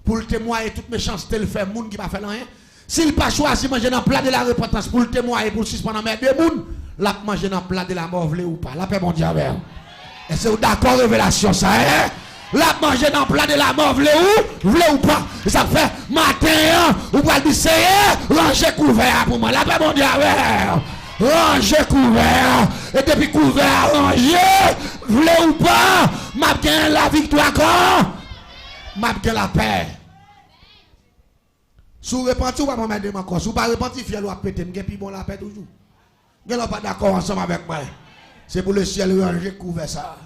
pour le témoigner toute méchanceté le fait monde qui pas fait rien. S'il pas choisi manger dans le plat de la repentance pour le témoigner pour suspendre mais deux monde, l'a manger dans le plat de la mort ou pas. La paix mon Dieu avec. Et c'est d'accord révélation ça hein? La manger dans le plat de la mort voulez ou pas. Ça fait matin ou pas dire c'est ranger couvert pour moi. La paix mon Dieu avec. Ranger couvert et depuis couvert ranger voulez ou pas m'a gagné la victoire quand m'a gagné la paix. Sous repenti ou pas m'a demander encore sous pas repenti fiel ou péter m'gè pi bon la paix toujours. Gè pas d'accord ensemble avec moi. C'est pour le ciel ranger couvert ça.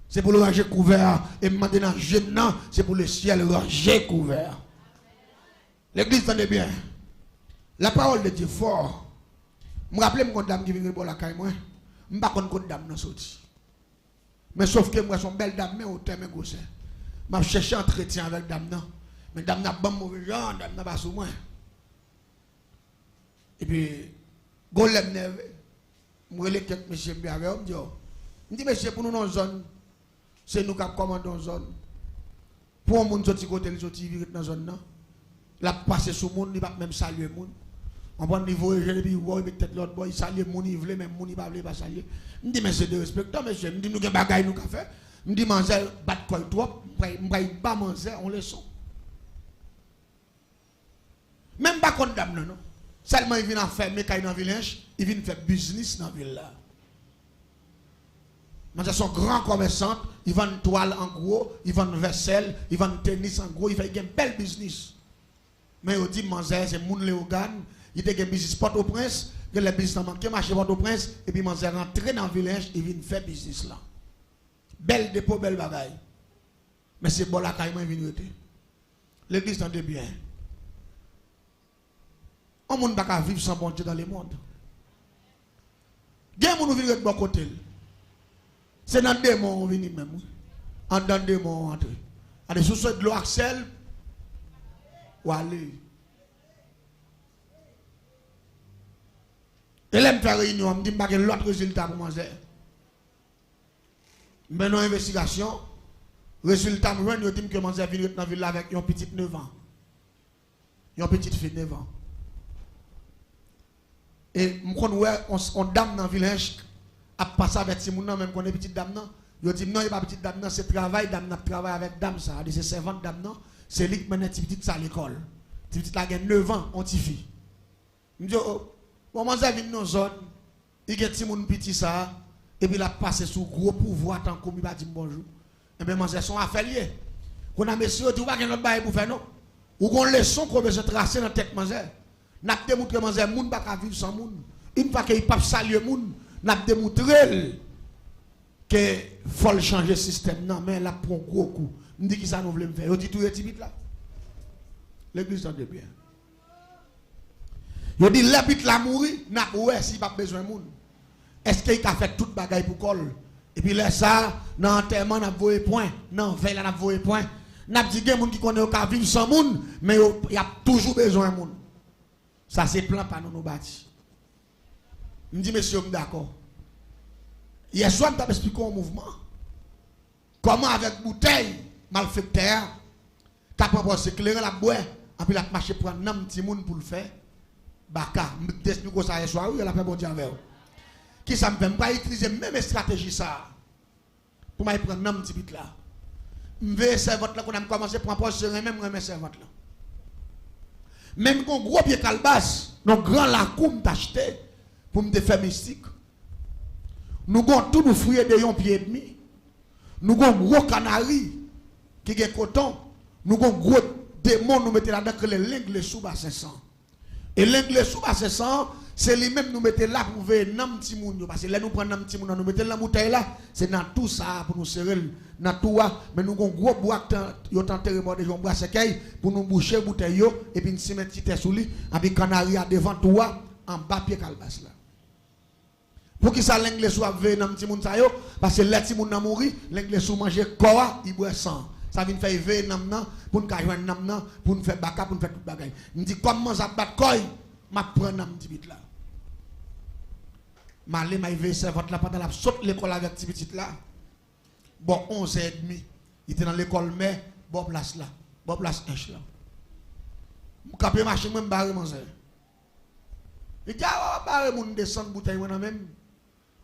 C'est pour le ranger couvert et demander dans jeune non, c'est pour le ciel ranger couvert. L'église entendez bien. La parole de Dieu fort. Je me rappelle mon dame qui vient pour la caille moi. Je ne sais pas quand dame n'a sorti. Mais sauf que moi son belle dame mais au terme gosse. M'a cherché entretien avec dame non. Mais dame n'a pas mauvais genre, dame n'a pas sous moi. Et puis golem neve. Moi les quelques monsieur bien avec me dit monsieur pour nous dans zone c'est nous qui commandons zone. Pour moun sorti côté les sorti vivre dans zone là. La passer sur monde, il va même saluer monde. On prend niveau et je dis ouais peut-être l'autre boy saluer monde, il veut même monde il pas saluer. Me dit mais c'est de respect monsieur, me dit nous gain bagaille nous qu'a fait. Me dit manger bat quoi trop, m'paye pas manger on le son. Même pas condamné non. Seulement il vient faire mécaï dans village, il vient faire business dans ville là. Manger son grand commerçant, il vend toile en gros, il vend vaisselle, il vend tennis en gros, il fait un bel business. Mais il dit manger c'est moun Léogan, il a un business Port-au-Prince, il a le business manqué marché Port-au-Prince et puis manger rentré dans le village, il vient faire business là. Belle dépôt, belle bagaille. Mais c'est bon la caille moi vient rete. L'église tendez bien. On monde pas vivre sans bon Dieu dans le monde. Gen moun vient de bon côté. C'est dans des mots on vient même. En dans des mots on entre. Allez sous de l'eau Axel ou aller. Et là, je fais réunion, je me dis que l'autre résultat pour manger. Mais dans l'investigation, résultat, je dis que manger vient dans la ville avec une petite 9 ans. Une petite fille 9 ans. Et on dame dans le village, à passer avec ces gens, même qu'on est petite dame, je dis non, il n'y a pas petite dame, c'est travail, dame travaille avec dame, ça. C'est servante dame, c'est lui qui mène petite à l'école. Petite là, 9 ans, on t'y fait. Je dis, bon, moi, j'ai vu dans une zone, il y a des gens petit ça, et puis il a passé sous gros pouvoir, tant qu'on m'a dit bonjour. Et bien, moi, j'ai son affaire lié. Qu'on a messieurs, tu vois qu'il y a notre bail pour faire, non? Ou qu'on leçon qu'on veut se tracer dans la tête, moi, n'a pas démontré, moi, j'ai moun pas vivre sans moun. Une fois qu'il pas saluer moun, n'a pas démontré que faut changer le système. Non, mais là, pour un gros coup. Je dis que ça nous voulait me faire. Je dis tout est timide là. L'église entend bien. Je dis, l'habit la mourir, n'a pas si pas besoin de monde. Est-ce qu'il a fait toute bagaille pour col? Et puis là, ça, dans l'enterrement, n'a pas point. Non, veille, n'a pas point. N'a pas dit qu'il y a des gens qui connaissent qu'à vivre sans monde, mais il y a toujours besoin de monde. Ça, c'est plan par nous bâtir. Je me dis, monsieur, je suis d'accord. Hier soir, je t'ai expliqué un mouvement. Comment, avec bouteille, malfecteur, tu as proposé éclairer la boîte, et puis la marché pour un petit monde pour le faire. Baka, je t'explique ça hier soir, il a fait bon Dieu avec vous. Qui ça me fait pas utiliser même stratégie ça pour m'aller prendre un petit bit là. Je vais servante là qu'on a commencé pour proposer même remettre servante là. Même qu'on gros pied calbas, nos grands lacoum t'acheter pour me faire mystique. Nous avons tout nous fouiller de yon pied et demi. Nous avons gros canari qui est coton. Nous avons gros démon nous mettons là-dedans que les sous bas 500. Et l'anglais sous bas 500, c'est lui-même nous mettons là pour voir un petit monde. Parce que là nous prenons un petit monde, nous mettons la bouteille là. C'est dans tout ça pour nous serrer. Dans tout ça. Mais nous avons gros bois qui ont enterré de gens bois secaille pour nous boucher la bouteille et puis nous mettre petit sous lui. Et puis canari devant tout en bas pied calbas là. Pour qui ça l'anglais soit veille dans petit monde ça yo parce que les petit monde n'a mouri, l'anglais soit manger corps, il boit sang. Ça vient faire veille nan pour nous joindre nan pour nous faire baka pour nous faire toute bagaille. Me dit comment ça bat koy, m'a prendre nan petit bit là. Malé m'a veille servante là pendant la saute l'école avec petit petit là. Bon 11h30, Il était dans l'école, mais bon place là. Bon place H là. Je capé marché, même barré mon zèle. Il dit, ah, barré mon descendre bouteille, moi même.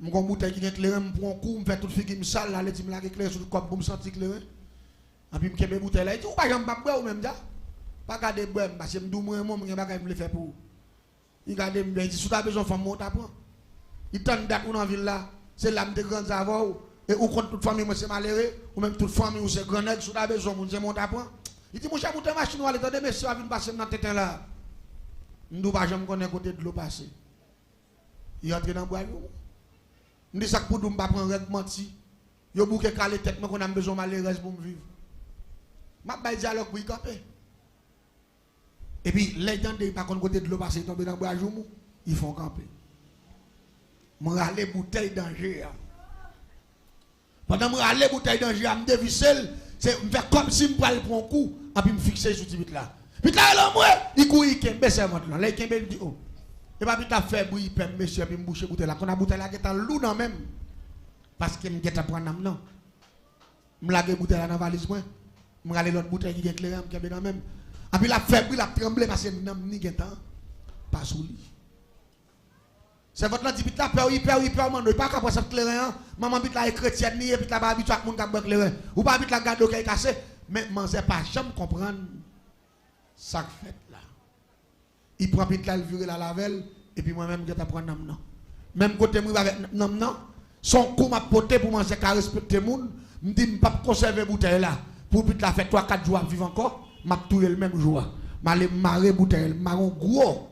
Je prends bouteille qui est éclairée, je prends un coup, je fais toute fille qui me sale, là, je me éclairé sur le corps pour me sentir éclairé. Et puis je me bouteille là. Il dit, ou pas, j'aime pas boire ou même ça. Pas garder boire, parce que je me dis, moi, je ne vais pas le faire pour. Il garde, il dit, si tu as besoin de faire, je t'apprends. Il tente d'être dans la ville là, c'est l'âme de grands avoirs. Et ou contre toute famille, moi c'est malheureux, ou même toute famille, ou c'est grand nègre, si tu as besoin, c'est mon apprend. Il dit, mon cher, bouteille machine, allez, attendez, monsieur, venir passer dans la tête là. Je ne sais pas, je ne connais côté de l'eau passer. Il entre dans le bois. Je dis ça pour nous, je ne vais pas prendre un menti. Je vais bouquer caler tête, mais qu'on a besoin de malheureux pour me vivre. Je vais dire dialogue pour y camper. Et puis, les gens qui ne côté de l'eau passer, ils tombent dans le bois, ils font camper. Je vais aller bouteille danger. Pendant que je vais aller bouteille danger, je me dévisselle, c'est faire comme si je prends un coup, et puis me fixer sur ce là. Puis là, il court, il kembe, c'est votre là. Là, il kembe, il dit, oh. Et puis, il a fait bruit, il monsieur, puis il bouche bouteille là. Quand la bouteille là, il est en loup, non, même. Parce que je vais prendre un non. Je vais bouteille là dans la valise, moi. Je vais aller l'autre bouteille qui est éclairée, je vais même. Et puis, il a fait bruit, il a tremblé, parce que je n'ai pas sous lui. C'est votre là, dit, là, peur, il ne pas qu'après ça, clairin. Maman, bit là, est chrétienne, et puis là, pas habitué à tout le monde qui a clairin. Ou pas habitué à garder qui est cassé. Mais, je ne sais pas, jamais comprendre ça fait là. Il prend bit là, il vire la lavelle, et puis moi-même, je vais prendre un nom. Même côté, moi, avec nom, son coup m'a porté pour manger, qu'à respecter le monde, je me dis, je ne peux pas conserver la bouteille là. Pour bit là, fait 3-4 jours à vivre encore, je vais tuer le même jour. Je vais aller marrer bouteille, marron gros.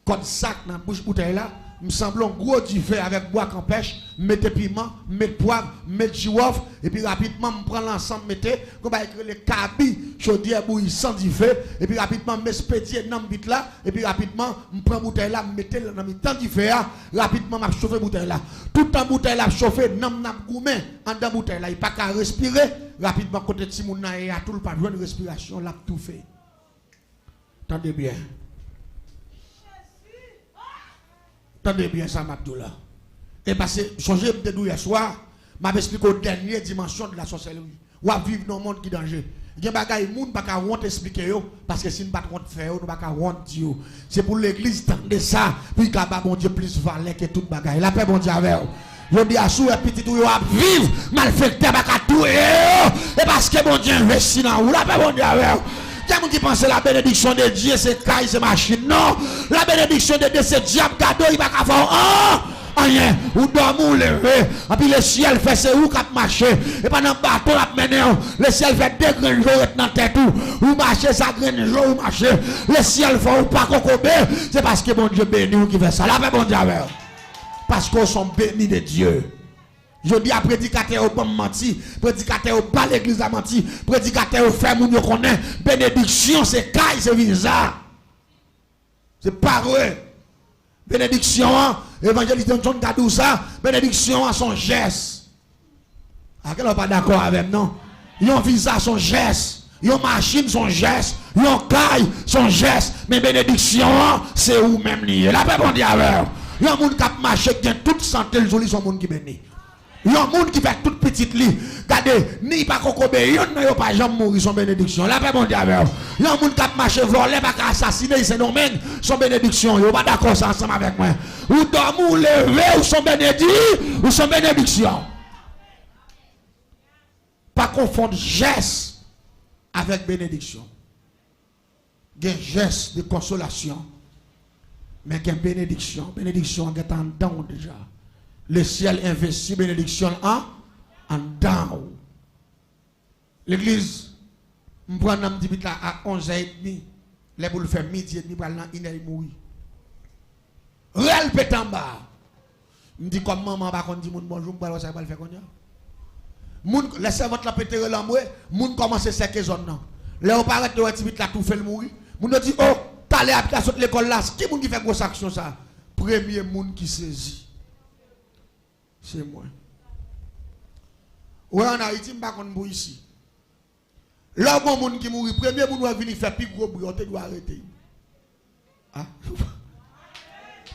Comme sac dans la bouche bouteille là, me semble un gros diffé avec bois qu'en pêche, mettez piment, mettez poivre, mettez girofle, et puis rapidement, me prends l'ensemble, mettez, comme avec les cabis, chaudière bouillissant diffé, et puis rapidement, me spédier dans le bit là, et puis rapidement, me prends bouteille là, mettez dans le temps diffé là, rapidement, m'a chauffé bouteille là. Tout en bouteille là, chauffé, n'a goumé, en dans bouteille là, il pas qu'à respirer, rapidement, côté de Timouna, et à tout le pas de respiration, là, tout fait. Attendez bien. Attendez bien ça, Mabdoula. Et parce que changer de hier soir, m'a expliqué aux dernière dimension de la sorcellerie. Ou à vivre dans un monde qui est danger. Il y a des gens qui ne peuvent pas expliquer, parce que si nous ne pouvons pas faire, nous ne pouvons pas dire. C'est pour l'église de ça, puis qu'il y a bon Dieu plus valeur que tout bagaille. La paix, bon Dieu, avec vous. Je dis à sous et petit ou à vivre, malfecté, pas tout. Et parce que bon Dieu investit dans vous, la paix, bon Dieu, avec vous. Il y a des gens qui pensent que la bénédiction de Dieu, c'est caille, c'est machine. Non, la bénédiction de Dieu, c'est diable, cadeau, il va pas faire rien. Ou dormir ou lever. Et puis le ciel fait c'est où qui marche. Et pendant le bateau, le ciel fait deux grains de jour dans la tête. Ou marcher, ça grain de jour, ou marcher. Le ciel fait ou pas cocobé. C'est parce que bon Dieu bénit ou qui fait ça. La paix, bon Dieu, parce qu'on sont bénis de Dieu. Je dis à prédicateur au bon menti, prédicateur au pas l'église a menti, prédicateur au fait moun yo connaît, bénédiction c'est caille, c'est visa. C'est pas vrai. Bénédiction, évangéliste John Gadou ça, bénédiction à son geste. À quel pas d'accord avec non? Yon visa son geste, yon machine son geste, yon caille son geste, mais bénédiction c'est où même lié. La paix bon Dieu avec. Yon moun qui marche qui a toute santé, le joli son moun qui bénit. Il y a un monde qui fait toute petite lit. Regardez, ni pas cocobé, il n'y a pas jamais mourir son bénédiction. La paix, mon Dieu, il y a un monde qui a marché volé, pas assassiné, c'est non-même son bénédiction. Il n'y a pas d'accord ça ensemble avec moi. Ou dormir, ou lever, ou son bénédiction, ou son bénédiction. Pas confondre geste avec bénédiction. Il y a un geste de consolation. Mais il y a une bénédiction. Bénédiction est en dedans déjà. Le ciel investit bénédiction en dedans. L'église, je prends un petit peu à 11h30. Les boules faire midi et demi pour aller dans une heure mourir. Réel pète en bas. Je me dis comme maman va dit bonjour, je vais faire quoi. Laissez votre péter l'amoué, moun commence à séquer zone non. Là on paraît de petit là tout fait le mourir. Moun dit oh, t'allais à l'école là, qui moun qui fait grosse action ça? Premier moun qui saisit. C'est moi. Ouais, en Haïti, je ne sais pas ici. Là, il y a des gens qui mourent. Premier, ils vont venir faire plus gros bruit. On doit arrêter. Ah?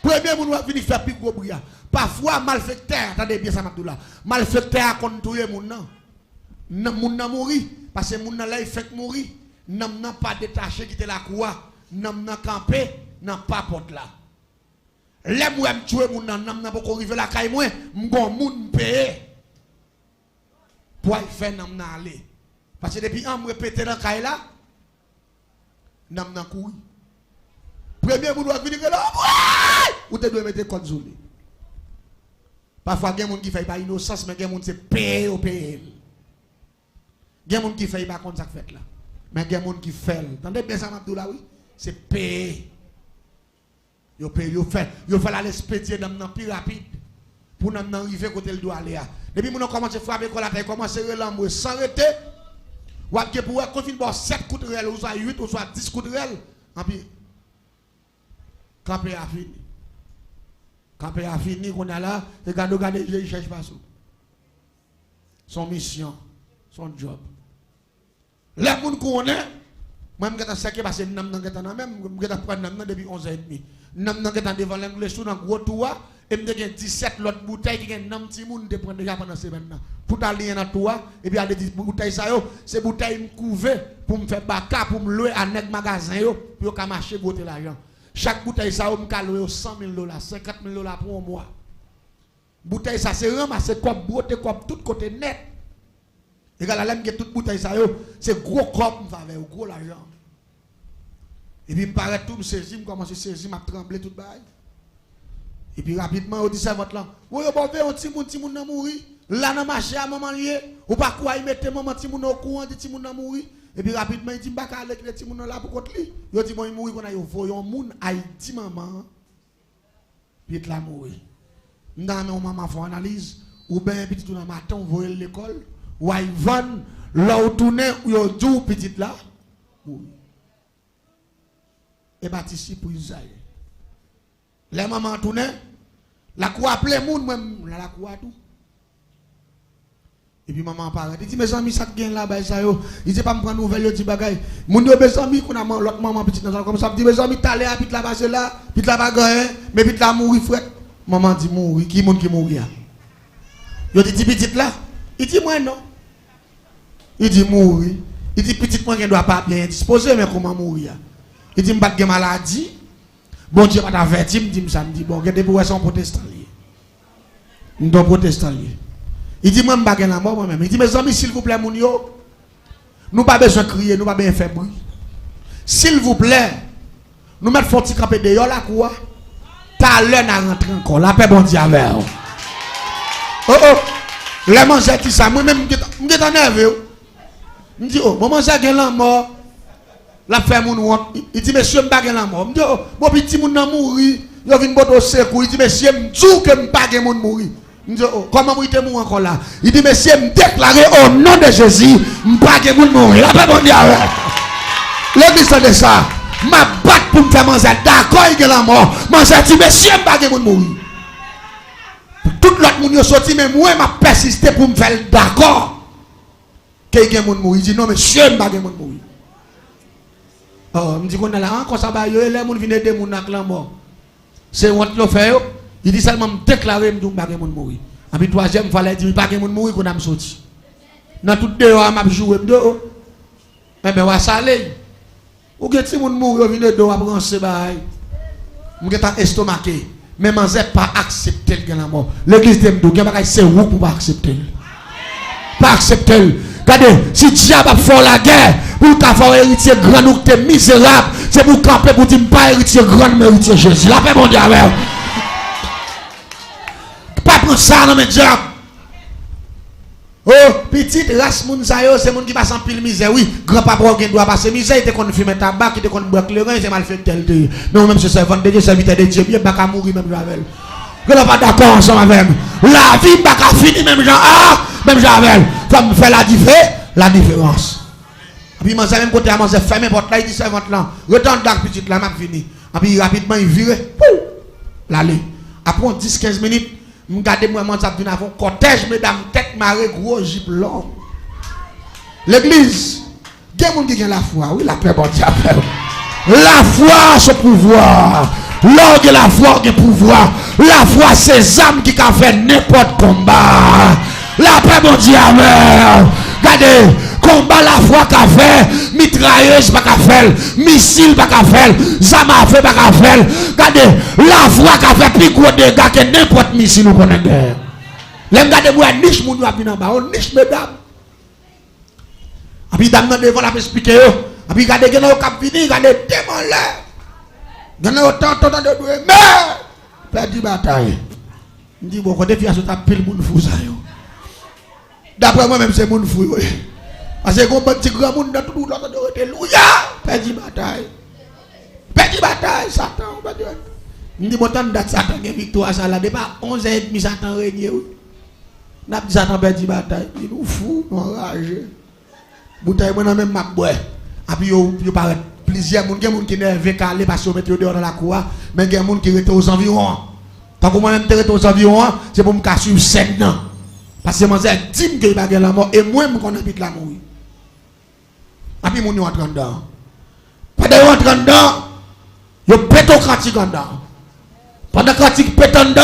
Premier, ils vont venir faire plus gros bruit. Parfois, malfecteur, attendez bien ça, Abdullah. Malfecteur a contrôlé les gens. Moun nan mouri parce que moun nan là il fait mourir. Nam nan pas détaché qui te la croix, nam nan campé, nan pas porte là. Les moi me tuer moun nan nam nan pas arriver la caille moi, m'gon moun payer. Pour faire nam nan aller. Parce que depuis an me répéter dans caille là, nam nan courir. Premier moun doit venir là, ou te doit mettre code zone. Parfois gen moun qui fait pas innocence mais gen moun c'est payer au payer. Gen moun qui fait pas comme ça fait là. Mais gen moun qui fait. Entendez bien ça m'abdou là oui, c'est payer. Yo paye yo fait la l'expédier dans plus rapide pour nous arriver côté le doit aller. Depuis moun commence frapper quoi la terre commence relamber sans arrêter. Ou que pour confine bon 7 coups de rel ou soit 8 ou soit 10 coups de rel. En puis campé a fini. Campé a fini qu'on a là, regardez, il cherche pas ça. Son mission, son job. Les gens qu'on est, moi je suis séqué parce que je suis même depuis 11h30. Je suis devant l'anglais dans gros tour et je suis 17 autres bouteilles qui sont dans petit monde de prendre déjà pendant semaine. Tout à l'heure dans tour et puis il y a des bouteilles ça yo, c'est bouteilles couver pour me faire baka pour me louer à net magasin yo pour que marcher goûter l'argent. Chaque bouteille ça yo me louer $100,000, $50,000 pour un mois. Bouteille ça c'est ramasser comme beauté comme tout côté net. Et quand la toute bouteille ça yo, c'est gros comme faveur, gros l'argent. Et puis paraît tout me saisir, me commence à saisir, m'a tremblé tout bail. Et puis rapidement on dit ça votre là. Oui, bon ver un petit moun nan mourir. Là dans marché à maman lié, ou pas quoi il mette maman petit moun au courant dit petit moun nan mourir. Et puis rapidement il dit pas avec les petit moun là pour contre lui. Yo dit bon il mourir qu'on a yo voyon moun Haïti maman. Puis il la mourir. Dans maman faut analyse ou ben petit tout dans matin on voyer l'école. Ou à Yvonne, là où tourner, où il y a deux petites là. Et bâtisse pour Isaïe. Les mamans tourner, la croix appelée moun, même la croix tout. Et puis maman parle, il dit mes amis, ça gagne là-bas, ça yo. Il dit pas me prendre nouvelle, il dit bagaille. Moun yo mes amis, qu'on a l'autre maman petite dans comme ça, il dit mes amis, t'allez à pit là-bas, c'est là, pit là-bas gagne, mais pit là mourir, frère. Maman dit mourir, qui moun qui mourir? Yo dit petite là. Il dit moi non. Il dit mourir. Il dit petit moi qui doit pas bien disposer mais comment mourir. Il dit m'pas de maladie. Bon Dieu m'a averti, me dit ça me dit bon regardez pour son protestant lié. Nous protestant lié. Il dit moi m'pas la mort moi même. Il dit mes amis s'il vous plaît moun yo. Nous pas besoin crier, nous pas bien faire bruit. S'il vous plaît, nous mettre faut petit camper dehors là quoi. Ta l'heure à rentrer encore. La paix bon Dieu avec. Oh oh. Les manger qui ça, moi-même, je suis nerveux. Je dis, oh, maman, ça gagne la mort. La femme, il dit, monsieur, je ne pas la mort. Je dis, oh, mon petit moun nan mouri. Il vient de secours. Il dit, monsieur, je dis que je ne pas mourir. Je dis, oh, comment vous êtes mort encore là? Il dit, monsieur, je déclare au nom de Jésus, je ne pas mourir. La paix, bon Dieu. L'église de ça, ma batte pour me faire manger. D'accord, il y a la mort. Manger, dit, monsieur, je ne pas mourir. Tout l'autre monde est sorti, mais moi, je persisté pour me faire d'accord. Quelqu'un est mourir. Il dit non, monsieur, je ne vais pas mourir. Oh, je dis qu'on est là, quand ça va, les gens viennent aider mon gens mort. C'est honte le faire. Il dit seulement me déclarer que je ne vais pas mourir. Et puis, troisième fois, il dit que je ne vais pas mourir qu'on a sorti. Dans tout dehors, je vais jouer. Mais je vais saler. Ou que si je mourir, je vais dehors, je vais se bailler. Je vais estomaquer. Mais je n'ai pas accepté la mort. L'église de Mdou, c'est où pour pas accepter. Pas accepter. Regardez, si diable a fait la guerre, pour qu'il fasse héritier grand ou que tu es misérable, c'est pour camper pour dire pas héritier grand, mais héritier Jésus. La paix, mon Dieu. Pas prendre ça dans mes diables. Oh, petite race moun sa yo, c'est moun qui passe en pile misère. Oui, grand-papa qui doit passer misère, il te kon fumer tabac, il te kon boire clairin, c'est mal fait tel de. Mais même ce servant de Dieu, serviteur de Dieu, bien pas mourir même Javel. Que l'on pas d'accord ensemble avec. La vie pas fini même Jean. Ah, même Javel. Faut me faire la différence. Et puis, moi, même côté à moi, j'ai fermé porte là, il dit servant là. Retourne dans petite là, m'a fini. Et puis, rapidement, il vire. L'aller. Après 10-15 minutes, je regarde moi, je viens avant cortège, mesdames, tête marée, gros jeep long. L'église, il y a des gens qui ont la foi. Oui, la paix, bon Dieu. La foi, c'est pouvoir. L'orgue, la foi, c'est pouvoir. La foi, c'est âmes qui ont fait n'importe combat. La paix, bon Dieu. Regardez, combat la foi qu'a fait, mitrailleuse pas qu'a fait, missile pas qu'a fait, zama fait pas qu'a fait. Regardez, la foi qu'a fait plus gros dégâts que n'importe missile ou qu'on a guerre. L'aime garder moi niche moun yo a vinn en bas, on niche mesdames. Et puis dame devant la expliquer yo. Et puis regardez gen yo k'ap vini, regardez démon là. Gen yo tant de doué, mais perdu bataille. On dit bon côté fiaso t'a pile moun fou ça yo. D'après moi même c'est moun fou yo. Parce que quand petit grand monde dans tout l'autre de alléluia, perdu bataille. Perdu bataille Satan, perdu. On dit bon tant date Satan gagne victoire ça là débat 11h30 Satan régner. N'a dit Satan perdu bataille, il nous fou, enragé. Bouteille moi même m'a boire. Et puis yo paraît plusieurs monde qui nerveux calé parce que mettre dehors dans la cour, mais il y a monde qui rete aux environs. Tant que moi même rete aux environs, c'est pour me casser scène non. Parce que moi c'est dit que il va la mort et moi me connais vite la mort. Et puis mon yo entre dedans. Pendant yo entre dedans, yo pète au critique dedans. Pendant critique pète dedans,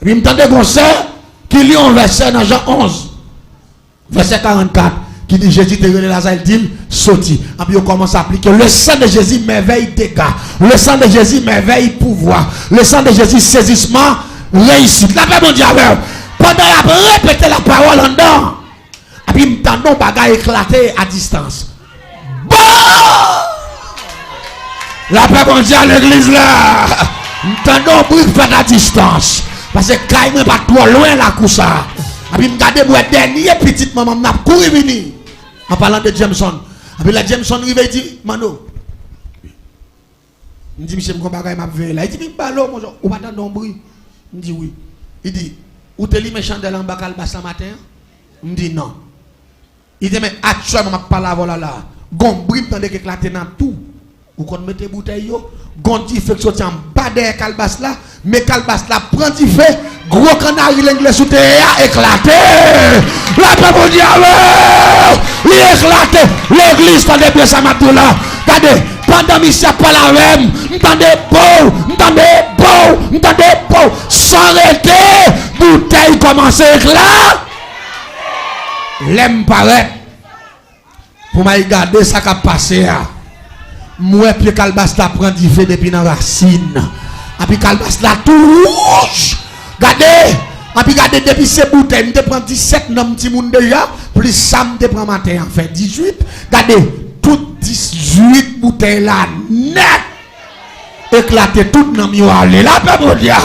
et puis m'entendez concert qui lit un verset dans Jean 11 verset 44 qui dit Jésus te relève Lazare dit sorti. Et puis on commence à appliquer le sang de Jésus merveille dégâts, le sang de Jésus merveille pouvoir, le sang de Jésus saisissement réussite. La paix mondiale pendant la répéter la parole en dedans. Et puis m'entendons bagaille éclater à distance. Bon! La paix mondiale l'église là. M'entendons bruit fait à distance. Parce que quand il pas trop loin la coussa. Et puis m'gardez moi dernier petite maman m'a couru venir en parlant de Jameson. Et puis la Jameson il dit Mano. Il dit monsieur m'gon bagay m'a veillé là. Il dit balo mon ou pas dans bruit. Il dit oui. Il dit ou te li mes chandelle en bas calbas la matin? Il dit non. Il dit mais actuellement m'a parlé voilà là. Gon bruit tande éclater dans tout. Ou qu'on mette bouteille yo, gondi fait que sorti en bas derrière calbas là, mais calbas là prend du feu, gros canari l'anglais sous terre éclaté. La paix mondiale, il éclaté. L'église tendez bien ça m'a là. Regardez, pendant mission pas la même, m'tendez beau, sans arrêter, bouteille commence à éclater. L'aime paraît. Pour m'a regarder ça qui a passé. Moi puis calbas la prend du feu depuis dans racine. Et puis calbas la tout rouge. Regardez, et puis regardez depuis ces bouteilles, me prend 17 nom petit monde déjà, plus ça me prend matin en fait 18. Regardez, toutes 18 bouteilles là net éclaté tout nom yo aller là pas bon dire.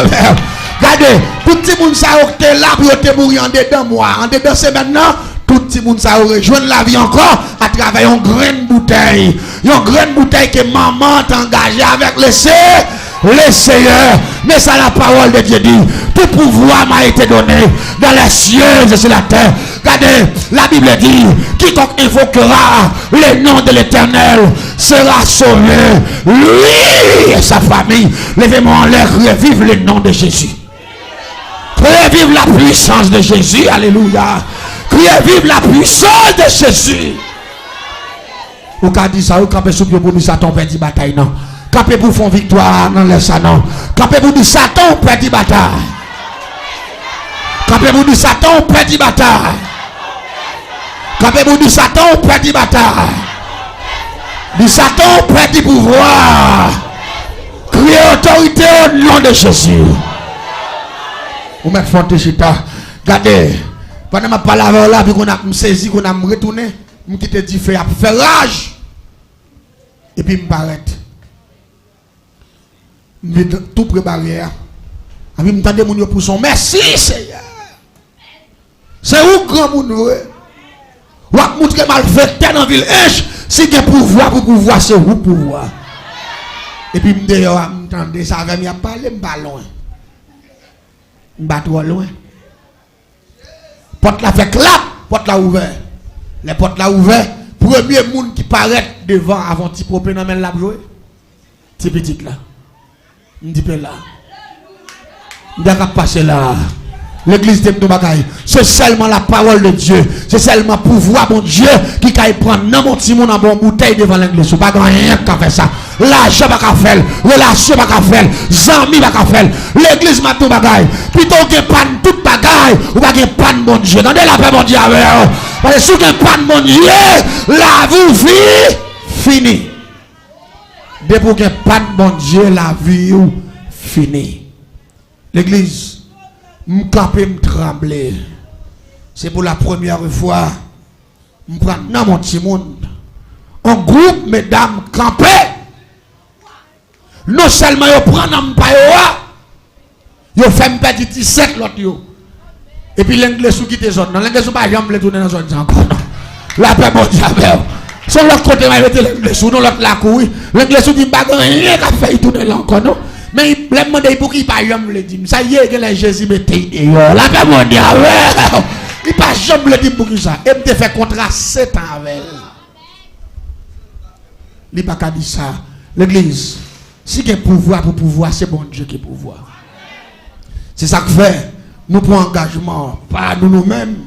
Regardez, tout petit monde ça octé là pour te mourir en dedans moi. En dedans c'est maintenant tout le monde ça rejoindre la vie encore à travers une grande bouteille. Une grande bouteille que maman t'a engagé avec le Seigneur. Mais ça la parole de Dieu dit. Tout pouvoir m'a été donné dans les cieux et sur la terre. Regardez, la Bible dit, quiconque invoquera le nom de l'Éternel sera sauvé. Lui et sa famille. Levez-moi en l'air, revive le nom de Jésus. Revive la puissance de Jésus. Alléluia. Criez vive la puissance de Jésus. Ou qu'a dit ça, ou campé sous pied pour nous Satan perdit bataille non. Campé pour faire victoire non laisse ça non. Campé pour nous Satan perdit bataille. Campé pour nous Satan perdit bataille. Campé pour nous Satan perdit bataille. Du Satan perdit pouvoir. Criez autorité au nom de Jésus. Ou mettre fonte chita. Regardez. Pendant ma parole là, puis qu'on a saisi, qu'on a retourné, je quitte dit fait rage. Et puis je m'arrête. Je tout préparé. Et puis je m'entendais mon pour son merci Seigneur. C'est où grand moun ou a montré mal fait dans la ville. Si il y a pouvoir pour pouvoir, c'est où pouvoir. Et puis je m'entendais ça avec moi parler, je pas loin. Je pas trop loin. Porte la fait clap, porte la ouvert. Les portes la ouvert, premier monde qui paraît devant avant petit propre dans la jouer. C'est petit là. On dit là. On dit passer là. L'église de ton bagaille. C'est seulement la parole de Dieu. C'est seulement pouvoir, mon Dieu, qui peut prendre dans mon petit monde en bonne bouteille devant l'église. Pas rien qui fait ça. L'argent pas qu'à faire. Relation pas qu'à faire. Zami pas qu'à faire. L'église m'a ton bagaille. Plutôt que panne toute bagaille. Ou pas que panne, mon Dieu. Attendez la paix, mon Dieu. Parce que si vous panne, mon Dieu, la vie fini. Depuis que panne, mon Dieu, la vie fini. L'église. M'camper, m'trembler. C'est pour la première fois. M'prendre dans mon petit monde. En groupe, mesdames, camper. Non seulement yo prend dans m'payoa. Yo fait m'perdre 17 l'autre yo. Et puis l'anglais sous quitter zone. Non, l'anglais sous pas jamais tourner dans zone encore. Non. La paix mon diable. Sur l'autre côté, m'a mettre l'anglais sous, non l'autre la couille. L'anglais sous dit pas rien qu'a fait tourner là encore, non. Mais il me demande pour qu'il pas jamais le dire. Ça y est que les Jésus mettait dehors. La paix mon diable. Il pas jamais le dire pour qui ça. Et me fait contrat 7 ans avec. Il pas qu'à dire ça. L'église, si il y a pouvoir pour pouvoir, c'est bon Dieu qui est pouvoir. C'est ça que fait. Nous prenons engagement, pas nous-mêmes.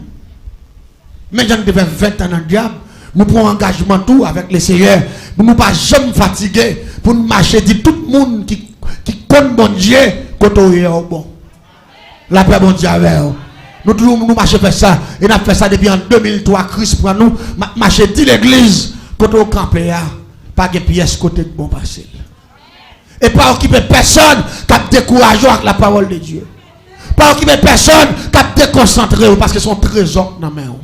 Mais j'en ai 20 ans dans le diable. Nous prenons engagement tout avec les seigneurs. Nous ne pas jamais fatiguer pour nous marcher. Dit tout le monde qui connaît bon Dieu, quand on est bon. La paix bon Dieu avec nous marchons faire ça. Et nous avons fait ça depuis en 2003. Christ pour nous marcher dit l'église. Quand on campe, pas de pièce côté de bon passé. Et pas occuper personne qui a découragé avec la parole de Dieu. Pas occuper personne qui a déconcentré parce que son trésor dans la main.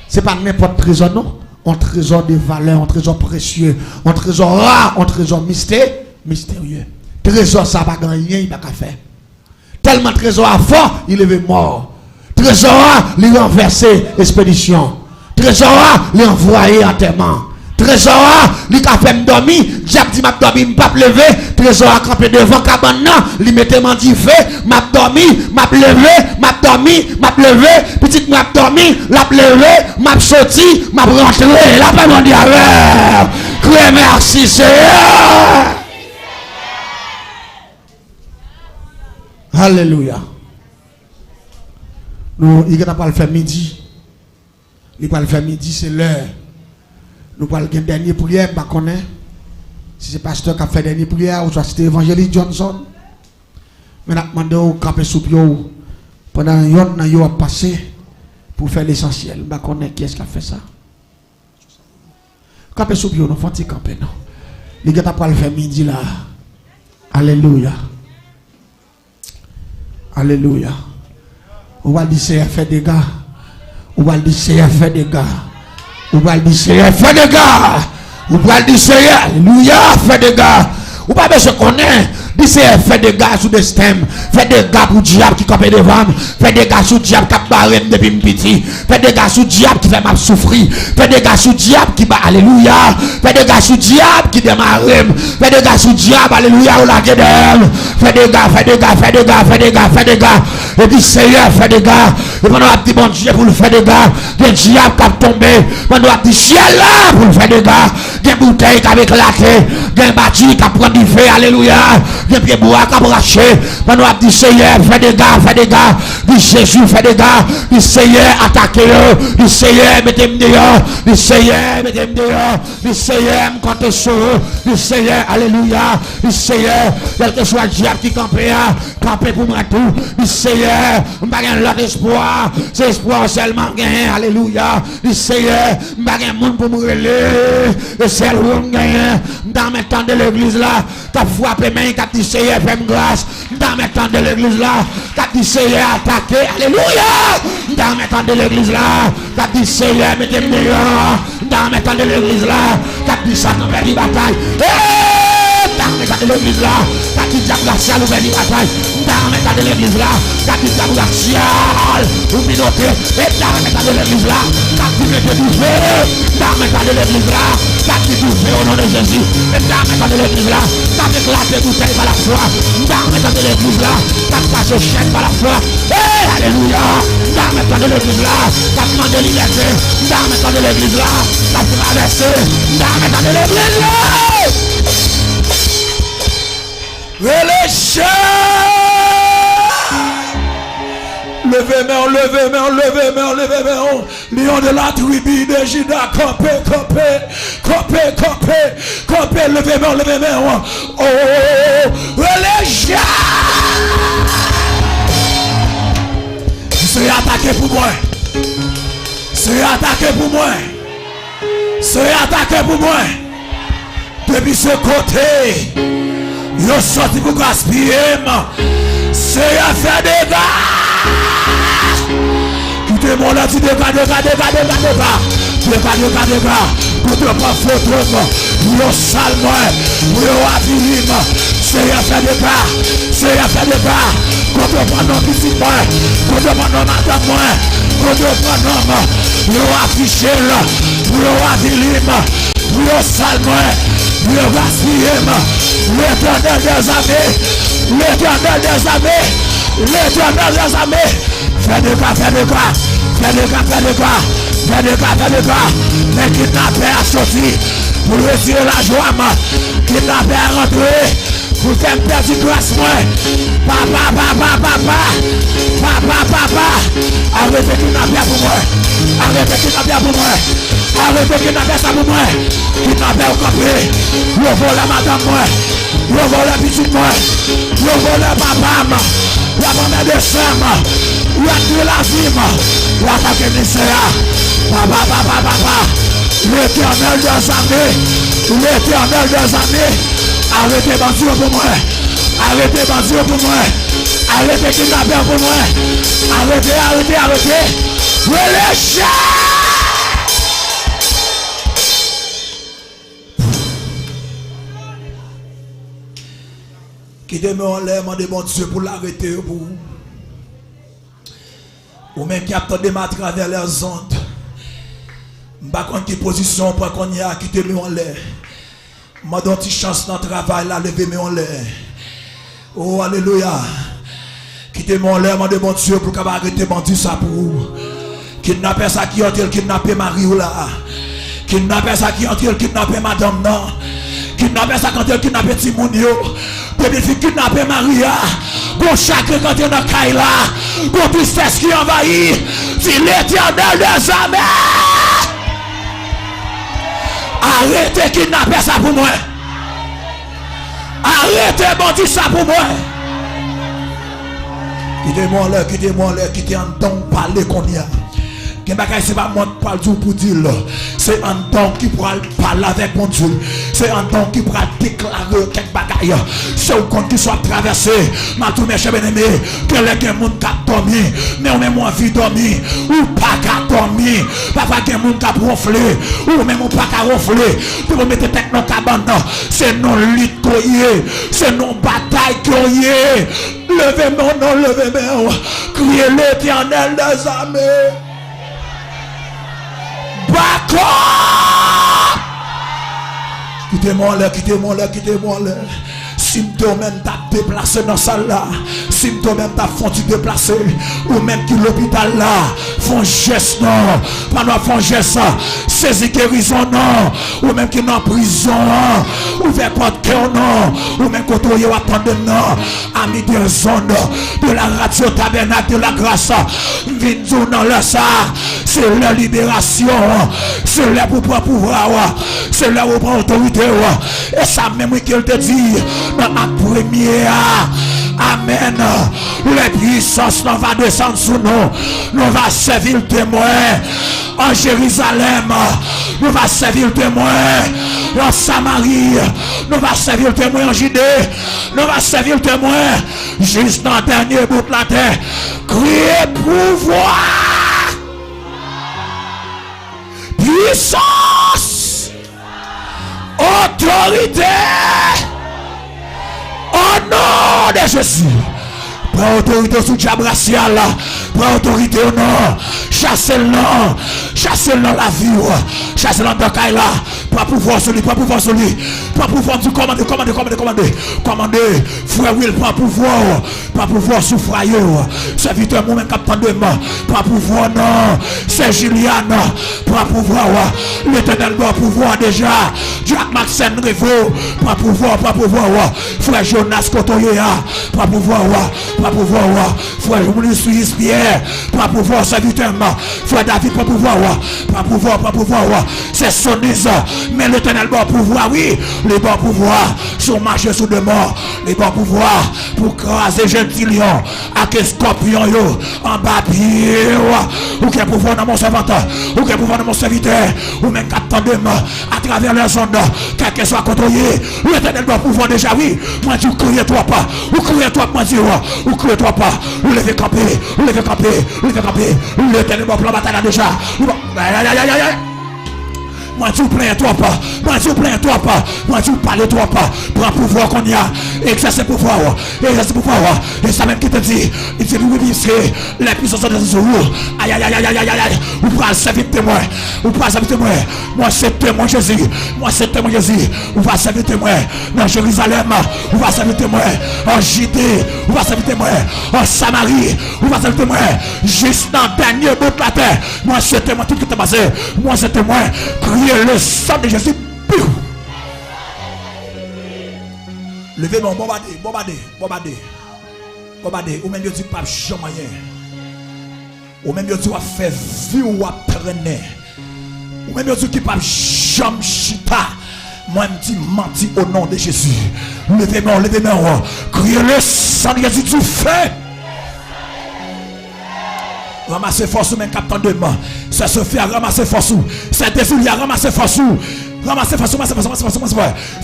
Ce n'est pas n'importe trésor, non. Un trésor de valeur, un trésor précieux, un trésor rare, un trésor mystérieux. Trésor, ça va gagner, il va pas faire. Tellement trésor à fort, il est mort. Trésor, il renversé expédition. Trésor, il envoyé enterrement. Trésor, il a fait m'dormir. Diable dit m'a dormi, m'a pas levé. Trésor a campé devant cabane, il mettait m'en dit fait, m'a dormi, m'a levé, m'a dormi, m'a levé. Petite m'a dormi, l'a levé, m'a sorti, m'a rentré. La paix mon diable. Criez merci Seigneur. Alléluia. Nous, il n'a pas le faire midi. Il va le faire midi, c'est l'heure. Nous parlons d'une dernière prière, je connais. Si c'est pasteur qui a fait dernière prière, ou soit c'était évangéliste Johnson. Mais nous demandons au camper sous pied pendant un an, nous avons passé pour faire l'essentiel. Je connais qui est-ce qui a fait ça. Camper sous pied, nous faut-il camper, non. Il n'a pas le faire midi là. Alléluia. Alléluia. On va dire c'est fait des gars. On va dire c'est fait des gars. On va dire Seigneur, fais des gars. On va dire Seigneur, alléluia, fais des gars. Ou pas besoin de connaître. Dis Seigneur, fais des gars sous des stems. Fais des gars pour diable qui campent devant. Fais des gars sous diable qui a barré depuis petit. Fais des gars sous diable qui fait mal souffrir. Fais des gars sous diable qui bat, alléluia. Fais des gars sous diable qui démarre. Fais des gars sous diable, alléluia, ou la guédem. Fais des gars, fais des gars, fais des gars, fais des gars, fais des gars. Et dis Seigneur, fais des gars. Et pendant un petit bon Dieu pour le faire des gars. Des diables qui ont tombé. Pendant un petit ciel là pour le faire des gars. Des bouteilles qui ont éclaté. Des bâtis qui ont pris du feu, alléluia. Des pieds bois qui ont braché. Pendant un petit Seigneur, fais des gars, fais des gars. Dis Jésus, fais des gars. Dis Seigneur, attaquez-le. Dis Seigneur, mettez-moi dehors. Dis Seigneur, mettez-moi dehors. Dis Seigneur, me comptez sur eux. Dis Seigneur, alléluia. Dis Seigneur, quel que soit le diable qui campe, campe pour moi tout. Dis Seigneur, je n'ai pas l'autre espoir. C'est espoir seulement gagné, alléluia. Dis Seigneur, je n'ai pas de monde pour me relayer. Et c'est le monde gagné. Dans mes temps de l'église là, tu as frappé main, tu as dit Seigneur, fais-moi grâce. Dans mes temps de l'église là, tu as dit Seigneur, attaquez, alléluia. Dans mes temps de l'église là, tu as dit Seigneur, mettez-moi dehors. Dans mes temps de l'église là, tu as dit ça dans mes batailles. Dans mes temps de l'église là, tu as dit diable racial ou béni bataille. Dans mes temps de l'église là, tu as dit diable racial ou minoté. Et dans mes temps de l'église là, tu as dit mettez du feu. Dans mes temps de l'église là, tu as dit du feu au nom de Jésus. Et dans mes temps de l'église là, tu as éclaté bouteille par la foi. Dans mes temps de l'église là, tu as passé chaîne par la foi. Alléluia. Dans mes temps de l'église là, tu as demandé liberté. Dans mes temps de l'église là, tu as traversé. Dans mes temps de l'église là. Levez-moi, levez-moi, levez-moi, levez-moi. Lion de la tribu de Juda, campé, levez-moi, levez-moi. Oh, religion. C'est attaqué pour moi. C'est attaqué pour moi. C'est attaqué pour moi. Depuis ce côté, il est sorti pour gaspiller. C'est à faire des gars. Quittez-moi là, tu dégâts. Pour ne pas foutre, pour sale moi, pour avilim. C'est à faire des gars. C'est à faire des gars. Quand on prend nos petits moi, quand on prend nos madame moi, quand on prend nos mains, pour afficher là, pour avilim, pour sale moi. Le gaspillem, l'éternel des armées, l'éternel des armées, l'éternel des armées. Fais des gars, fais des gars, fais des gars, fais des gars, fais des gars, fais des gars. Les kidnappeurs sont sortis pour retirer la joie, kidnappeurs rentrés pour faire perdre grâce moi. Papa, arrêtez kidnappeurs pour moi, arrêtez kidnappeurs pour moi. Arrêtez qui n'a pas ça pour moi. Qui n'a pas au campé. Le vol à madame moi. Le vol à petite moi. Le vol à papa. La maman de Sam. La de la vie. L'attaque de Nisséa. Papa. L'éternel des armées. L'éternel des armées. Arrêtez bandit pour moi. Arrêtez bandit pour moi. Arrêtez qui n'a pas pour moi. Arrêtez. Relâchez. Qui demeure en l'air, demandez mon Dieu pour l'arrêter pour vous. Ou même qui attendent à travers les ondes. Je ne sais pas quelle position pour qu'on y a qui demeure en l'air. Je donne une chance dans le travail, là, levez-moi en l'air. Oh, alléluia. Qui demeure en l'air, demandez mon Dieu pour qu'on arrête mon Dieu ça pour vous. Kidnapper ça qui entre, kidnapper Marie ou là. Kidnapper ça qui entre, kidnapper madame non. Kidnapper ça quand elle kidnapper Timounio. Depuis qu'il kidnappé Maria, bon chacun quand il est dans Kaila, bon tristesse qui envahit, c'est l'éternel des armées. Arrêtez kidnapper ça pour moi. Arrêtez bon Dieu ça pour moi. Quittez-moi là, quittez en temps parler qu'on y a. C'est pas moi qui parle pour dire, c'est un don qui pourra parler avec mon Dieu. C'est un don qui pourra déclarer quelque bagaille. C'est au compte qui soit traversé. Ma tout mes chers bien-aimés, que les gens qui ont dormi, mais on même envie de dormir, ou pas qu'à dormir, papa qui ont ronflé, ou même on pas qu'à ronfler, pour mettre tête dans le cabane. C'est non lutte coyer, c'est non bataille coyer. Levez-moi, non, levez-moi, criez l'éternel des armées. Quittez-moi là. Si toi-même t'as déplacé dans salle là, si toi-même t'as fondu déplacé, ou même qui l'hôpital là, font geste non, pas nous font geste, saisis guérison non, ou même qui dans prison, ou vers porte cœur non, ou même quand on y va attendre non, amis de zone, de la radio tabernacle de la grâce, viens dans le ça, c'est la libération, c'est là pour pouvoir, c'est là pour prendre autorité, et ça même qu'il te dit, dans ma première, amen, les puissances nous va descendre sous nous, nous va servir le témoin en Jérusalem, nous va servir le témoin en Samarie, nous va servir le témoin en Judée, nous va servir le témoin juste dans le dernier bout de la terre. Criez pouvoir, puissance, autorité. Au nom de Jésus. Prends autorité sous diable racial. Prends autorité au nom. Chassez le nom. Chassez le nom la vie. Chassez le nom de Kaila. Pas pouvoir sur lui, pas pouvoir sur lui. Pas pouvoir du commander. Frère Will, pas pouvoir sur frère. Serviteur moi-même capitaine de moi. Pas pouvoir non. C'est Juliana. Pas pouvoir. L'éternel va pouvoir déjà. Jack Maxen Revo. Pas pouvoir. Frère Jonas Kotoyea. Pas pouvoir. Frère Mounius Pierre. Pas pouvoir serviteur. Frère David, pas pouvoir. Pas pouvoir. C'est son mais l'éternel va pouvoir, oui, les bons pouvoirs sur marcher sous de mort, les bons pouvoirs pour craser gentilion, à que scorpion yo, en bas pied, ou quel pouvoir dans mon serviteur, ou quel pouvoir dans mon serviteur, ou même captant de mort, à travers les ondes, quel que soit contrôlé, l'éternel va pouvoir déjà, oui, moi tu criez toi pas, ou criez toi moi tu ou criez toi pas, ou levez camper, l'éternel va plan bataille déjà, moi tu plains toi pas, moi tu parles toi pas, prends pouvoir qu'on y a, exercer pouvoir, et ça même qui te dit, il dit oui c'est la puissance de Jésus, aïe, ou pas servir témoin, moi c'est témoin Jésus, ou pas servir témoin dans Jérusalem, ou pas servir témoin en Judée, ou pas servir témoin en Samarie, ou pas servir témoin juste dans le dernier bout de la terre, moi c'est témoin tout qui t'est passé, moi c'est témoin, le sang de Jésus. Levez-moi, bombardez. Ou même Dieu dit pas jamais. Ou même Dieu dit va faire vie ou va traîner. Ou même Dieu dit qui pas jamais chita. Moi je dis menti au nom de Jésus. Levez-moi. Criez le sang de Jésus du feu. Ramasser force ou même captant de main. C'est se faire ramasser force ou. C'est désir à ramasser force ou. Ramassez force.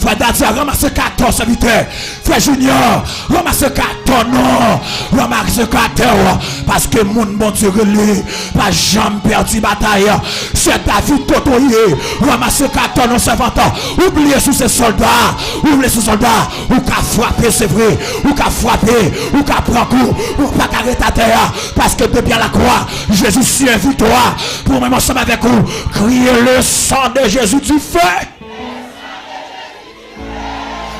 Frère Dadia, ramassez 14 serviteurs. Frère Junior, ramassez 14 non. Ramassez 14. Parce que mon bon Dieu relé. Pas jamais perdu bataille. C'est David Totoye. Ramassez 14 non servantants. Oubliez sous ces soldats. Ou qu'à frapper, c'est vrai. Ou qu'à frapper. Ou qu'à prendre coup. Ou pas qu'arrêter à terre. Parce que depuis la croix, Jésus s'y invite toi. Pour même ensemble avec vous. Criez le sang de Jésus du feu.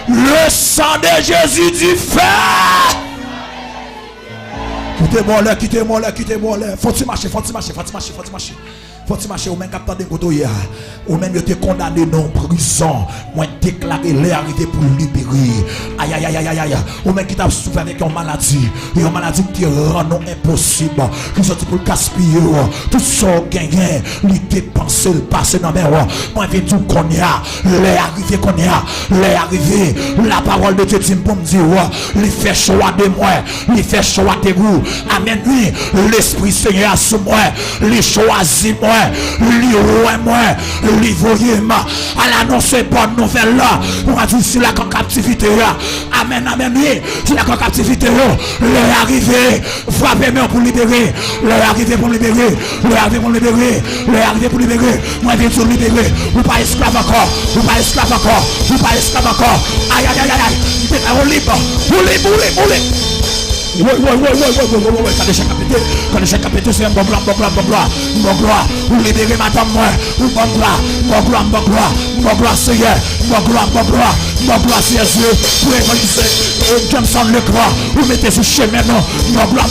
Le sang de Jésus du feu. Quittez-moi là. Faut-il marcher. Faut-il marcher ou même captant de côté ou même été condamné non prison. Moi déclaré les arrivé pour libérer. Aïe. Ou même qui t'a souffert avec une maladie qui rend non impossible. Qui sorti pour gaspiller tout ça gagné, lui dépenser le passé dans mes rois. Moi viens tout qu'on y a, les arrivé, la parole de Dieu dit pour me dire il fait choix de moi, il fait choix de vous. Amen. Oui, l'Esprit Seigneur sur moi, il choisit moi. Lui voyez moi à l'annoncer bonne nouvelle là. On va dire si la captivité là. Amen. Si la captivité là, l'heure arrivé, frappez-moi pour libérer. L'heure arrivé pour libérer. Moi je vais libérer. Vous pas esclave encore. Aïe. Vous libre. Oui, quand les chèques capétés, c'est un bon gloire. Vous libérez madame moi, bon gloire, Seigneur, bon gloire, Jésus, pour évangéliser, Jameson le croix, vous mettez sur chemin, non, bon gloire,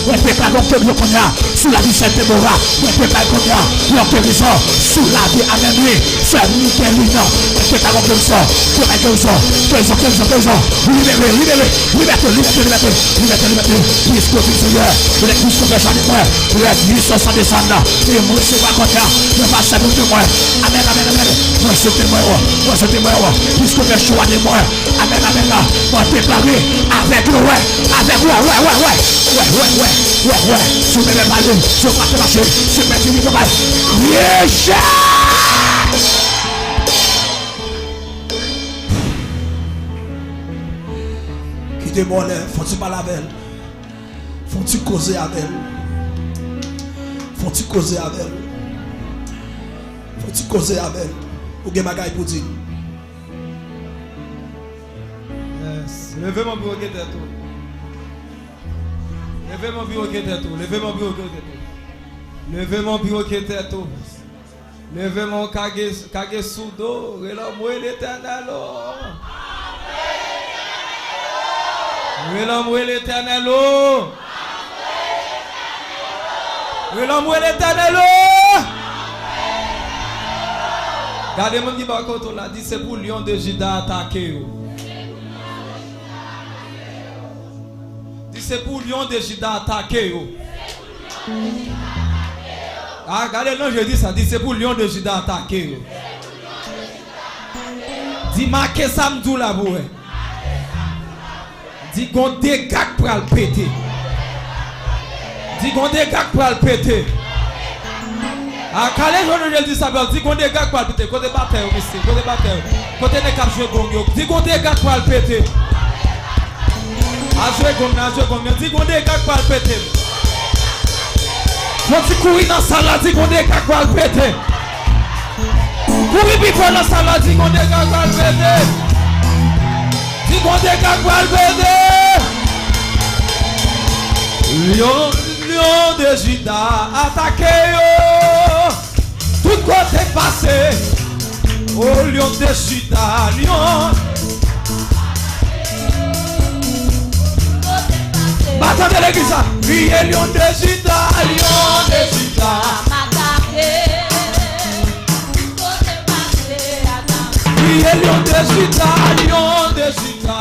on peut pas l'enquête de Konya, sous la vie Saint-Déborah, on peut pas Konya, l'enquête sous la vie Amélie, c'est Michelina, on peut pas l'enquête ça, puisque Seigneur, puisque personne de moi, la puissance descend là, et moi c'est pas comme ça, ne pas savoir de moi, amen, moi c'est moi, puisque le choix de moi, amen, moi déclarer avec le ouais, je vais me parler, je vais te marcher, je vais te dire, quittez-moi là, faut-il parler avec elle? Faut-il causer avec elle? Ou bien bagaille pour dire? Yes. Levez mon bureau qui est tout. Levez mon bureau qui est tout. Levez mon kage soudo, relâche-moi l'éternel. Relâche-moi l'éternel. Relâche-moi l'éternel. Regardez mon qui va contre là, dit c'est pour lion de Juda attaquer. Dit c'est pour lion de Juda attaquer. Ah, regardez, non, je dis ça. Dit c'est pour lion de Juda attaquer. Dit marquez ça m'dou la boue. Dit qu'on dégage pour le péter. Dit qu'on dégage pour le péter. Ah, quand les gens disent ça, dit qu'on dégage pour le péter. Côté bataille, ici, côté bataille. Côté des cap jouer gong. Dit qu'on dégage pour le péter. Ah, jouer gong. Dit qu'on dégage pour le péter. Quand tu cours dans la salle, dit qu'on dégage pour le péter. Courir vite dans la salle, dit qu'on dégage pour le péter. Dit qu'on dégage pour le péter. Lion de Juda, attaquez yo. Tout côté passé. Oh lion de Juda, lion. Battez de l'église, criez lion de Juda, lion de Juda. Criez lion de Juda, lion de Juda.